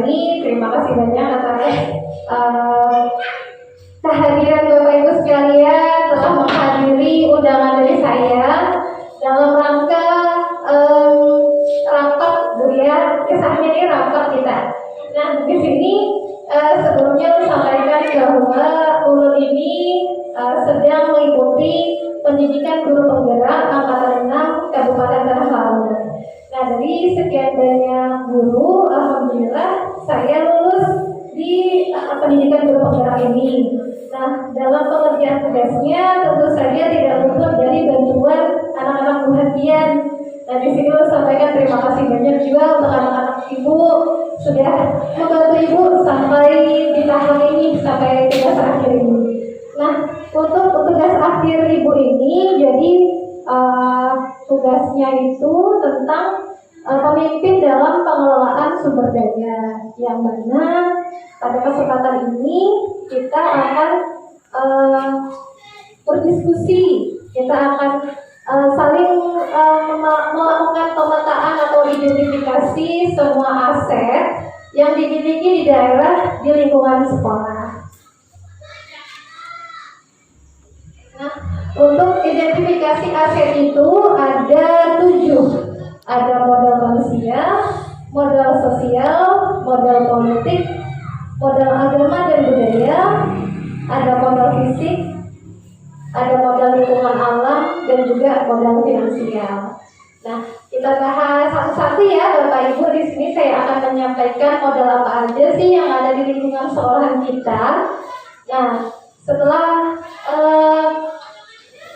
Suryani, terima kasih banyak atas kehadiran Bapak Ibu sekalian telah menghadiri undangan dari saya dalam rangka rapat Bu ya, kisahnya ini rapat kita. Nah di sini sebelumnya disampaikan bahwa Ulul ini sedang mengikuti pendidikan guru penggerak angkatan 6 Kabupaten Tanah Laut. Nah dari sekian banyak guru, alhamdulillah saya lulus di pendidikan guru penggerak ini. Nah dalam pengerjaan tugasnya tentu saja tidak luput dari bantuan anak-anak perhatian. Nah di sini saya sampaikan terima kasih banyak juga untuk anak-anak ibu sudah membantu ibu sampai di tahap ini, sampai tugas akhir ini. Nah untuk tugas akhir ibu ini jadi tugasnya itu tentang pemimpin dalam pengelolaan sumber daya, yang mana pada kesempatan ini kita akan berdiskusi, kita akan saling melakukan pemetaan atau identifikasi semua aset yang dimiliki di daerah di lingkungan sekolah. Nah, untuk identifikasi aset itu ada 7. Ada modal manusia, modal sosial, modal politik, modal agama dan budaya, ada modal fisik, ada modal lingkungan alam, dan juga modal finansial. Nah, kita bahas satu-satu ya Bapak Ibu. Di sini saya akan menyampaikan modal apa aja sih yang ada di lingkungan sekolahan kita. Nah, setelah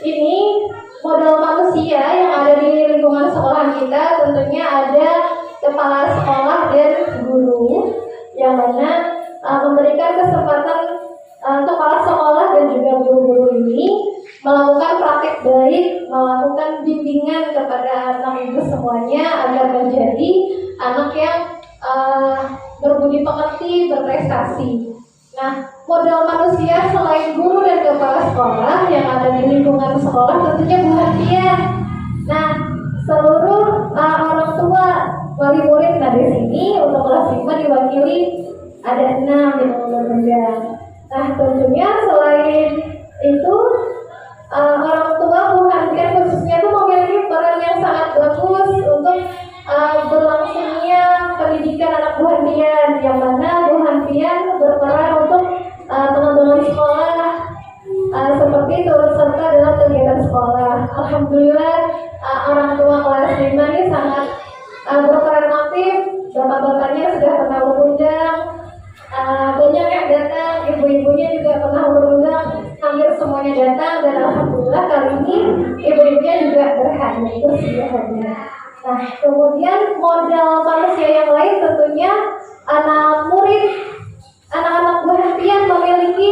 ini modal manusia yang ada di lingkungan sekolah kita, tentunya ada kepala sekolah dan guru, yang mana memberikan kesempatan kepala sekolah dan juga guru-guru ini melakukan praktik baik, melakukan bimbingan kepada anak ibu semuanya agar menjadi anak yang berbudi pekerti, berprestasi. Nah, modal manusia selain guru dan kepala sekolah yang ada di lingkungan sekolah tentunya perhatian. Nah, seluruh orang tua wali murid. Nah, di sini untuk kelas 5 diwakili ada 6 yang berbeda. Nah, tentunya selain itu orang tua perhatian khususnya itu memiliki peran yang sangat bagus untuk berlangsungnya pendidikan anak perhatian, yang mana perhatian berperan untuk pengembangan sekolah seperti turut serta dalam kegiatan sekolah. Alhamdulillah orang tua kelas 5 ini sangat berperan aktif. Bapak-bapaknya sudah pernah berundang, banyak yang datang, ibu-ibunya juga pernah berundang, hampir semuanya datang, dan alhamdulillah kali ini ibu-ibunya juga berhadir. Nah, kemudian modal manusia yang lain tentunya anak murid, anak-anak perhatian memiliki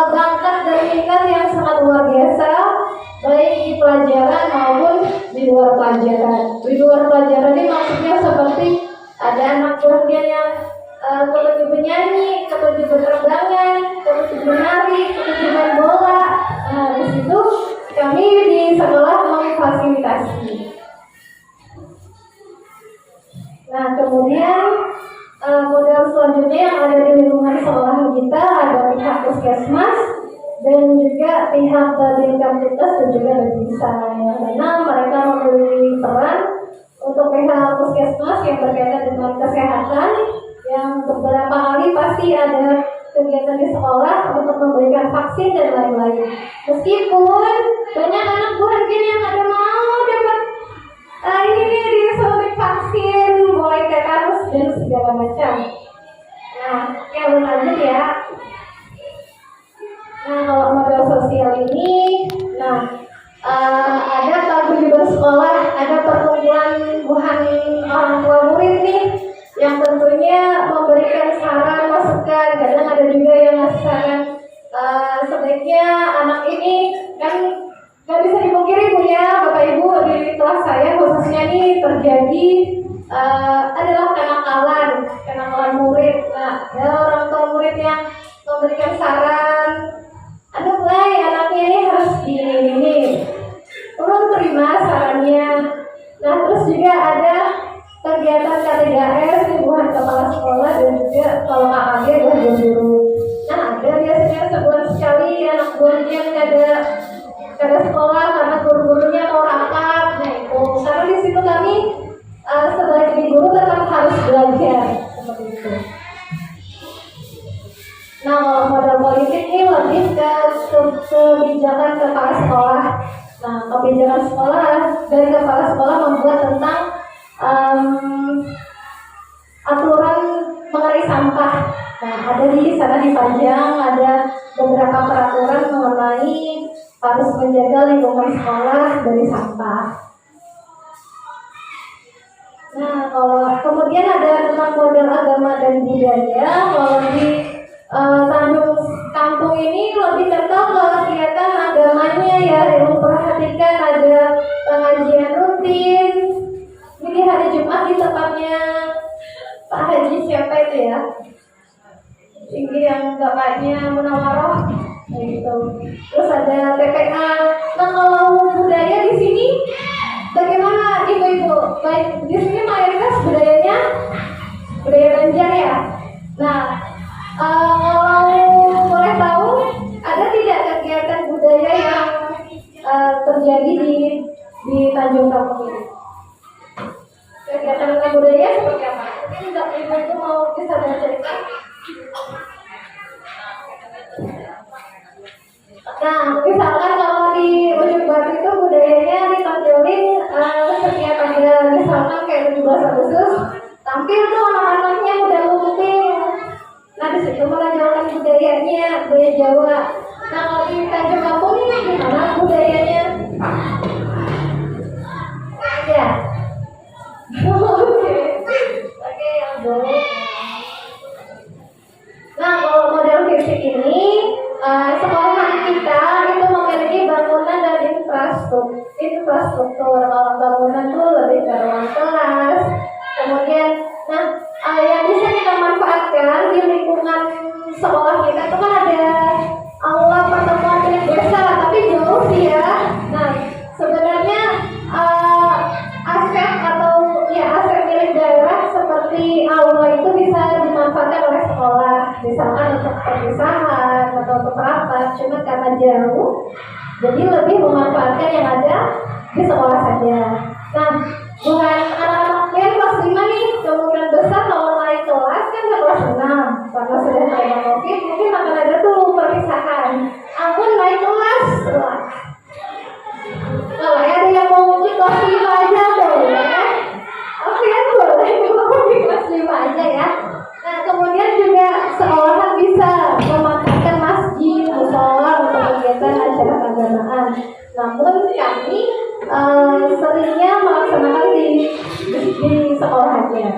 bakat dan minat yang sangat luar biasa, baik di pelajaran maupun di luar pelajaran. Di luar pelajaran ini maksudnya seperti ada anak perhatian yang ketujuh bernyanyi, ketujuh berterbangan, ketujuh menari, ketujuh main bola. Nah, di situ kami di sekolah memfasilitasi. Nah, kemudian modal selanjutnya yang ada di lingkungan sekolah kita ada pihak puskesmas dan juga pihak Babin Kamtibnas dan juga Babinsa, yang mana mereka memiliki peran untuk pihak puskesmas yang berkaitan dengan kesehatan, yang beberapa kali pasti ada kegiatan di sekolah untuk memberikan vaksin dan lain-lain. Meskipun banyak anak buah yang ada mau dapat ini disuntik vaksin, mulai tetanus dan segala macam. Nah, yang lanjut ya. Nah, kalau modal sosial ini, ada paguyuban sekolah, ada perkumpulan buhan orang tua murid nih, yang tentunya memberikan saran, masukan. Kadang ada juga yang ngasih saran, sebaiknya anak ini kan nggak bisa dipungkiri Bu ya, Bapak Ibu, di kelas saya khususnya ini terjadi adalah kenakalan murid. Nah, ada orang tua murid yang memberikan saran, aduh Blay, anaknya ini harus ini. Ulun terima sarannya. Nah, terus juga ada kegiatan K3S, hubungan kepala sekolah dan juga kalau KKG adalah guru. Nah, ada biasanya sebulan sekali anak buahnya kada sekolah karena guru-gurunya mau rapat. Nah itu, karena di situ kami sebagai guru tetap harus belajar seperti itu. Nah, kalau modal politik ini lebih ke kebijakan kepala sekolah. Nah, kebijakan sekolah dari kepala sekolah membuat tentang aturan mengenai sampah. Nah, ada di sana dipajang, ada beberapa peraturan mengenai harus menjaga lingkungan sekolah dari sampah. Nah, kalau kemudian ada tentang model agama dan budaya, kalau di Tanjung Kampung ini lebih kental ke kegiatan agamanya ya, yang memperhatikan ada pengajian rutin. Ini hari Jumat di tempatnya Pak Haji siapa itu ya? Tinggi yang bapaknya Munawaroh, gitu. Terus ada TPA. Nah, kalau budaya di sini bagaimana ibu-ibu? Baik, di sini mayoritas budayanya budaya Banjar ya. Nah, kalau boleh tahu, ada tidak kegiatan budaya yang terjadi di Tanjung Kampung ini? Kegiatan budaya seperti apa? Mungkin ibu-ibu mau bisa cerita? Nah, misalkan kalau di Ujung Batu itu budayanya ditonjolin setiap ada misalkan kayak 17 Agustus tampil tuh anak-anaknya udah lumping. Nah, di situ menonjolkan budayanya, budaya Jawa. Nah, kalau di Tanjung Kampung ini gimana budayanya? Ya. Oke, yang dulu. Nah, kalau model fisik ini sekolahan kita itu memiliki bangunan dan infrastruktur. Kalau bangunan itu lebih ke ruang kelas. Kemudian, yang bisa kita manfaatkan di lingkungan sekolah kita itu kan ada aula pertemuan milik desa, tapi jauh sih ya. Nah, sebenarnya aset atau ya aset milik daerah seperti aula itu bisa dimanfaatkan oleh sekolah, misalkan untuk perpisahan atau untuk rapat. Cuma karena jauh, jadi lebih memanfaatkan yang ada di sekolah saja. Nah, bukan anak-anak yang kelas 5 nih, kemungkinan besar kalau naik kelas kan ke kelas 6 karena sudah mulai COVID, mungkin akan ada tuh perpisahan. Ampun naik kelas, kalau ada yang mau di kelas 5 aja boleh ya. Oke, boleh mau di kelas 5 aja ya. Nah, kemudian juga sekolahan bisa memanfaatkan masjid, musola untuk kegiatan acara keagamaan. Namun kami seringnya melaksanakan di sekolahnya.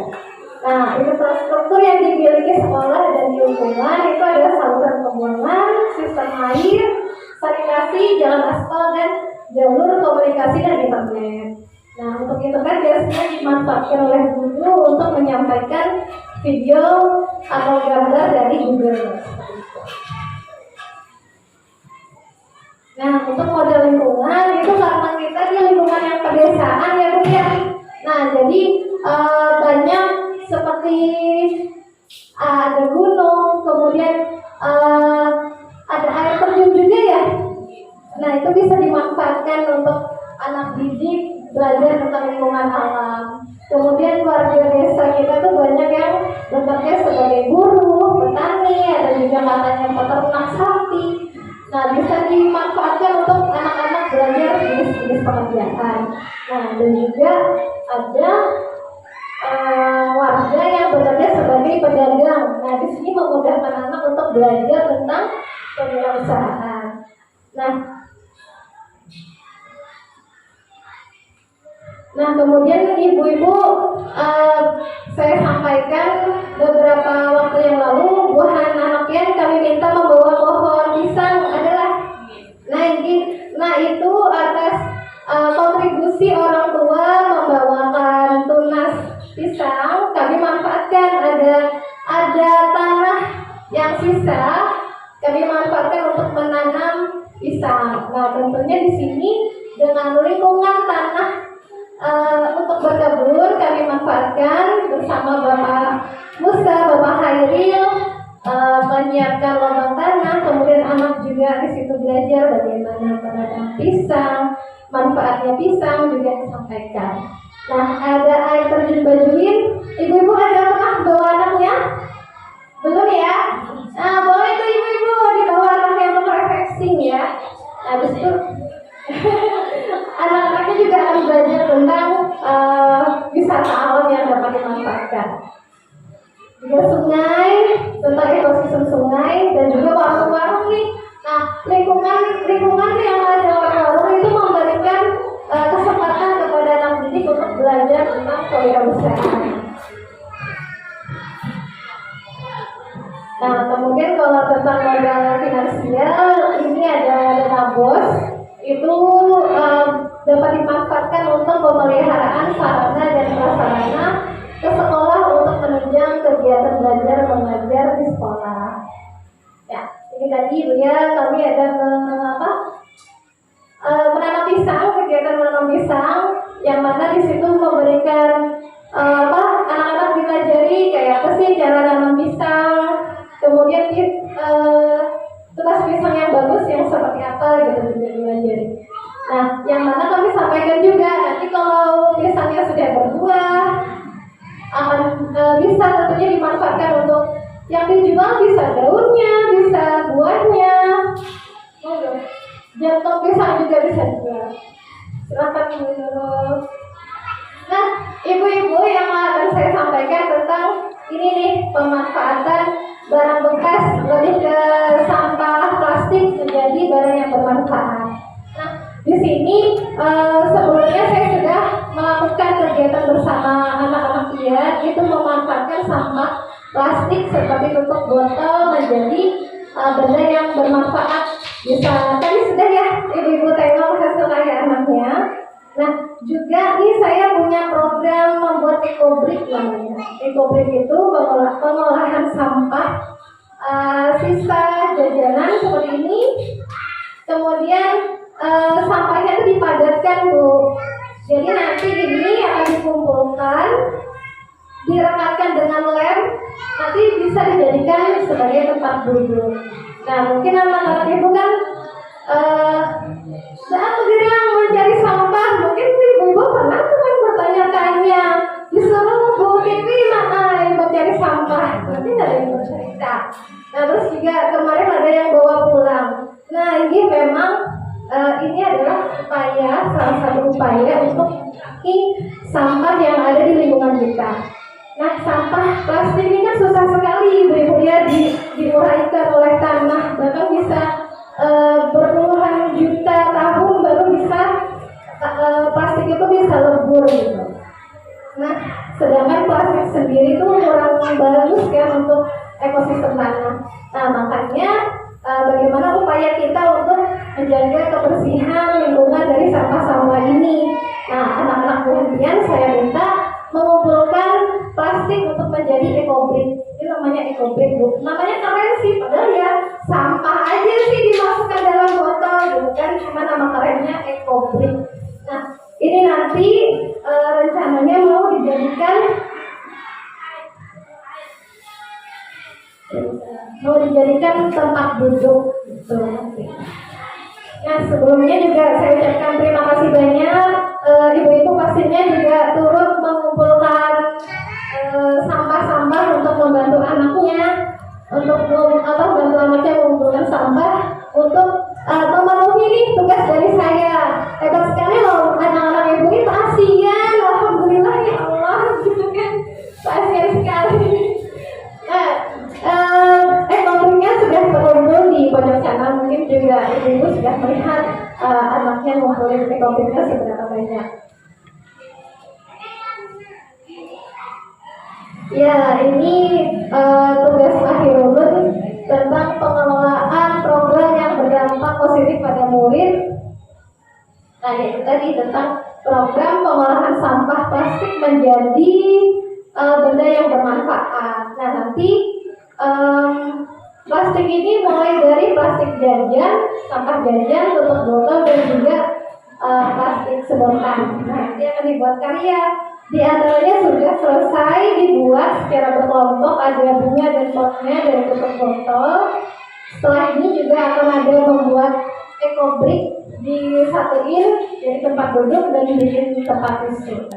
Nah, infrastruktur yang dimiliki sekolah dan lingkungan itu ada saluran pembuangan, sistem air, sanitasi, jalan aspal dan jalur komunikasi dan internet. Nah, untuk internet biasanya dimanfaatkan oleh guru untuk menyampaikan video atau gambar dari Google. Nah, untuk model lingkungan itu karena kita di lingkungan yang pedesaan ya Bu ya. Nah, jadi banyak seperti ada gunung, kemudian ada air terjun juga ya. Nah, itu bisa dimanfaatkan untuk anak didik belajar tentang lingkungan alam. Kemudian warga desa kita tuh banyak yang bekerja sebagai buruh, petani, ada juga katanya peternak sapi. Nah, bisa dimanfaatkan untuk anak-anak belajar jenis-jenis pekerjaan. Nah, dan juga ada warga yang bekerja sebagai pedagang. Nah, di sini memudahkan anak untuk belajar tentang kewirausahaan. Nah, kemudian ibu-ibu saya sampaikan beberapa waktu yang lalu buahan anaknya kami minta membawa pohon pisang adalah nah itu atas kontribusi orang tua membawakan tunas pisang. Kami manfaatkan ada tanah yang sisa, kami manfaatkan untuk menanam pisang. Nah, tentunya di sini dengan lingkungan tanah Untuk berkebun kami manfaatkan bersama Bapak Musa, Bapak Hairil, menyiapkan lubang tanah, kemudian anak juga di situ belajar bagaimana menanam pisang, manfaatnya pisang juga disampaikan. Nah, ada air terjun Bajuin. Ibu-ibu ada pernah bawa anaknya? Belum ya? Nah, boleh tuh ibu-ibu dibawa anaknya untuk refreshing ya. Habis itu anak-anaknya juga harus belajar tentang wisata alam yang dapat dimanfaatkan. Juga sungai, tentang ekosistem sungai dan juga warung-warung nih. Nah, lingkungan yang ada warung itu memberikan kesempatan kepada anak didik untuk belajar tentang kewirausahaan. Nah, kemudian kalau tentang modal finansial, ini ada dana BOS, itu dapat dimanfaatkan untuk pemeliharaan sarana dan prasarana ke sekolah untuk menunjang kegiatan belajar mengajar di sekolah. Ya, ini tadi Bu ya, kami ada menanam pisang, kegiatan menanam pisang, yang mana di situ memberikan anak-anak dipelajari kayak apa sih cara nanam pisang, kemudian tugas pisang yang bagus yang seperti apa gitu juga dipelajari. Nah, yang mana kami sampaikan juga nanti kalau pisangnya sudah berbuah akan bisa tentunya dimanfaatkan untuk yang dijual, bisa daunnya, bisa buahnya, jantung pisang juga bisa dijual. Silakan ibu. Nah, ibu-ibu yang akan saya sampaikan tentang ini nih, pemanfaatan barang bekas lebih ke sampah plastik menjadi barang yang bermanfaat. Nah, di sini sebelumnya saya sudah melakukan kegiatan bersama anak-anak IAN, itu memanfaatkan sampah plastik seperti tutup botol menjadi benda yang bermanfaat. Bisa tadi sudah ya ibu-ibu tengok hasil karya anaknya. Nah, juga nih saya punya program membuat ekobrik namanya. Ekobrik itu pengolahan sampah sisa jajanan seperti ini. Kemudian sampahnya itu dipadatkan Bu. Jadi nanti ini akan dikumpulkan, direkatkan dengan lem, nanti bisa dijadikan sebagai tempat duduk. Nah, mungkin anak-anak ibu kan saat bergerak mencari sampah, mungkin ibu-ibu pernah kan bertanya-tanya, disuruh Bu Tipi mana yang mencari sampah, nanti nggak ada yang bercerita. Nah, terus juga kemarin ada yang bawa pulang. Nah, ini memang ini adalah salah satu upaya untuk sampah yang ada di lingkungan kita. Nah, sampah plastik ini kan susah sekali ibu-ibu ya diuraikan oleh tanah, bahkan bisa berpuluhan juta tahun baru bisa plastik itu bisa lebur gitu. Nah, sedangkan plastik sendiri itu kurang bagus kan untuk ekosistem tanah. Nah, makanya bagaimana upaya kita untuk menjaga kebersihan lingkungan dari sampah-sampah ini. Nah, anak-anak kemudian saya minta mengumpulkan plastik untuk menjadi ekobrik. Ini namanya ekobrik Bu. Namanya keren sih, padahal ya sampah aja sih dimasukkan dalam botol gitu kan, cuma nama kerennya ekobrik. Nah, ini nanti rencananya mau dijadikan tempat duduk gitu nanti. Nah, sebelumnya juga saya ucapkan terima kasih banyak. Ibu-ibu pastinya juga turut mengumpulkan sampah-sampah untuk membantu anaknya, untuk bantu anaknya mengumpulkan sampah untuk memenuhi nih tugas dari saya. Hebat sekali loh anak-anak ibu ini, kasihan, alhamdulillah ya Allah, gitu kan, kasihan sekali. Nah, ekonominya sudah terkumpul di pojok sana, mungkin juga ibu sudah melihat anaknya ngumpulin ekonominya seberapa banyak. Ya, ini tugas akhirulun tentang pengelolaan program yang berdampak positif pada murid. Nah, itu tadi tentang program pengolahan sampah plastik menjadi benda yang bermanfaat. Nah, nanti plastik ini mulai dari plastik jajan, sampah jajan, tutup botol, dan juga plastik sedotan. Nah, nanti akan dibuat karya. Di antaranya sudah selesai dibuat secara berkelompok, ada bunga dan potnya dari tutup botol. Setelah ini juga akan ada membuat ekobrik, disatuin dari tempat duduk dan bikin tempat tisu.